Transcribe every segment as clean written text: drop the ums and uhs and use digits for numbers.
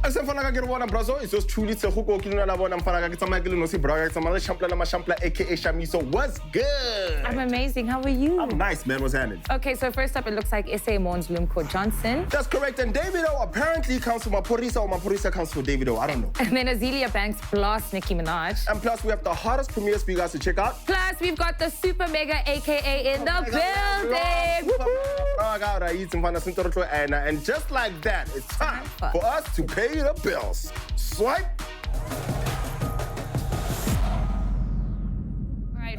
Ase mfana ka ke re bona brazo it's just truly Tshegokoke le na bona mfana ka ke tsamaya ke le nosi braga ke tsamaya le shampla la mashampla aka Shamiso. What's good? I'm amazing. How are you? I'm nice, man. What's happening? Okay, so first up, it looks like SA mourns Limco Johnson. That's correct. And Davido apparently counts for Maphorisa or Maphorisa counts for Davido. I don't know. And then Azealia Banks blasts Nicki Minaj. And plus, we have the hottest premieres for you guys to check out. Plus, we've got the Super Mega AKA in the building. And just like that, it's time for us to pay the bills. Swipe.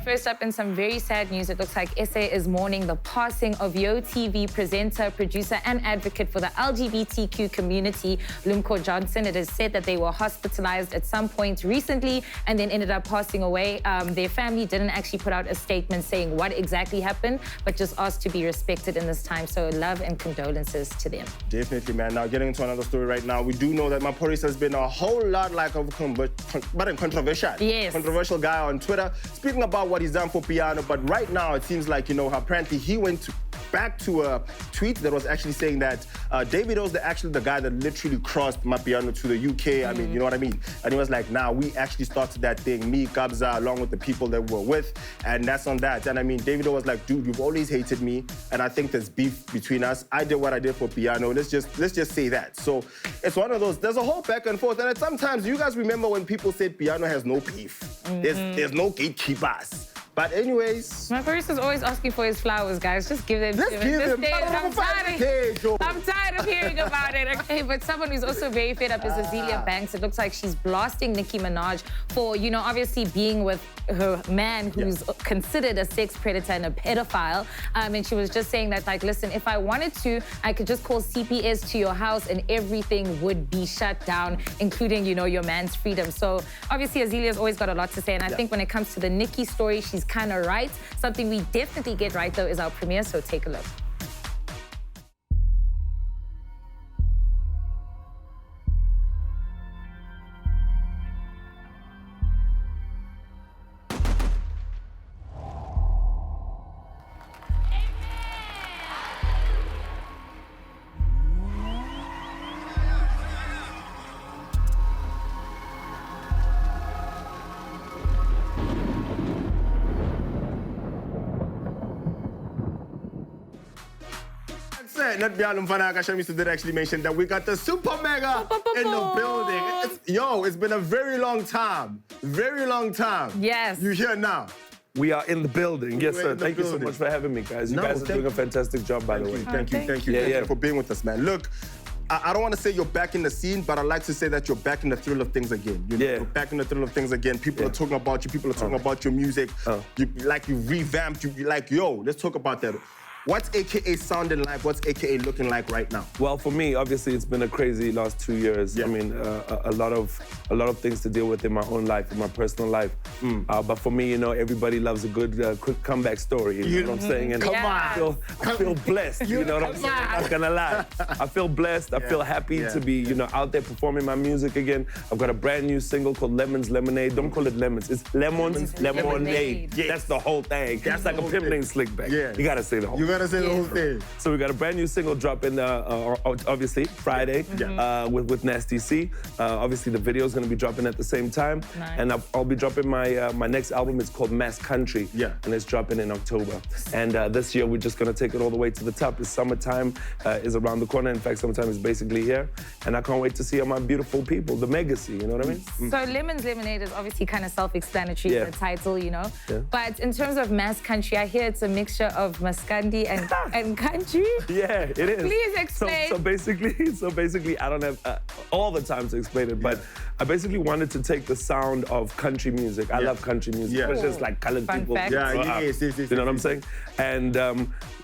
First up, in some very sad news, it looks like SA is mourning the passing of YoTV presenter, producer, and advocate for the LGBTQ community, Limco Johnson. It is said that they were hospitalized at some point recently and then ended up passing away. Their family didn't actually put out a statement saying what exactly happened, but just asked to be respected in this time. So love and condolences to them. Definitely, man. Now, getting into another story right now, we do know that Maphorisa has been a whole lot like of controversial. Yes. Controversial guy on Twitter, speaking about what he's done for piano, but right now it seems like, apparently he went back to a tweet that was actually saying that Davido's actually the guy that literally crossed my piano to the UK. I mean, you know what I mean? And he was like, nah, we actually started that thing, me, Kabza, along with the people that we were with, and that's on that. And I mean, Davido was like, dude, you've always hated me, and I think there's beef between us. I did what I did for piano. Let's just say that. So it's one of those, there's a whole back and forth, and sometimes you guys remember when people said piano has no beef. There's no gatekeepers. But anyways... Maphorisa's always asking for his flowers, guys. Just give them to him. I'm tired of hearing about it. Okay, but someone who's also very fed up is Azealia Banks. It looks like she's blasting Nicki Minaj for, obviously being with her man who's considered a sex predator and a pedophile. And she was just saying that, like, listen, if I wanted to, I could just call CPS to your house and everything would be shut down, including, your man's freedom. So obviously Azelia's always got a lot to say. And I think when it comes to the Nicki story, she's kind of right. Something we definitely get right, though, is our premiere, so take a look. Not Bialum Fanaka Shamiso did actually mention that we got the Super Mega in the building. It's been a very long time. Very long time. Yes. You here now. We are in the building. Yes, sir. Thank you so much for having me, guys. You guys are doing a fantastic job, by the way. Thank you for being with us, man. Look, I don't want to say you're back in the scene, but I like to say that you're back in the thrill of things again. You're back in the thrill of things again. People are talking about you. People are talking about your music. You revamped. Let's talk about that. What's AKA sounding like? What's AKA looking like right now? Well, for me, obviously, it's been a crazy last 2 years. I mean, a lot of things to deal with in my own life, in my personal life. But for me, everybody loves a good, quick comeback story. You know what I'm saying? And I feel blessed. You know what I'm saying? I'm not gonna lie. I feel blessed. I feel happy to be, out there performing my music again. I've got a brand new single called Lemons Lemonade. Don't call it lemons. It's Lemons Lemonade. Yes. That's the whole thing. That's like a pimp named Slickback. You gotta say the whole thing. Say the whole thing. So we got a brand new single dropping, obviously, Friday with Nasty C. Obviously, the video is going to be dropping at the same time. Nice. And I'll be dropping my next album. It's called MassCountry. And it's dropping in October. And this year, we're just going to take it all the way to the top. It's summertime is around the corner. In fact, summertime is basically here. And I can't wait to see all my beautiful people, the Megacy, you know what I mean? So Lemons Lemonade is obviously kind of self-explanatory in the title, But in terms of MassCountry, I hear it's a mixture of Maskandi and Country? Yeah, it is. Please explain. So basically, I don't have all the time to explain it, but I basically wanted to take the sound of country music. I love country music. It's just like colored people. Fact. You know what I'm saying? And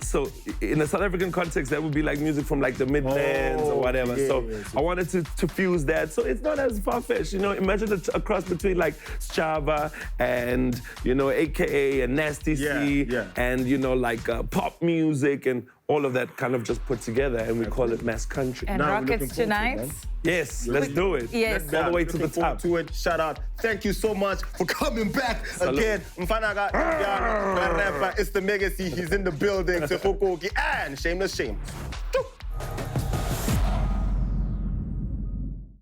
so in a South African context, that would be like music from like the Midlands or whatever. So I wanted to fuse that. So it's not as far-fetched, Imagine a cross between like Java and, AKA and Nasty C and, like pop music and all of that kind of just put together, and we call it MassCountry. And Rockets tonight? Yes, let's do it. Yes. All the way to the top. To it. Shout out. Thank you so much for coming back again. Mfanaga, rapper, it's the Megacy. He's in the building. Tshegokoke and Shameless Shame.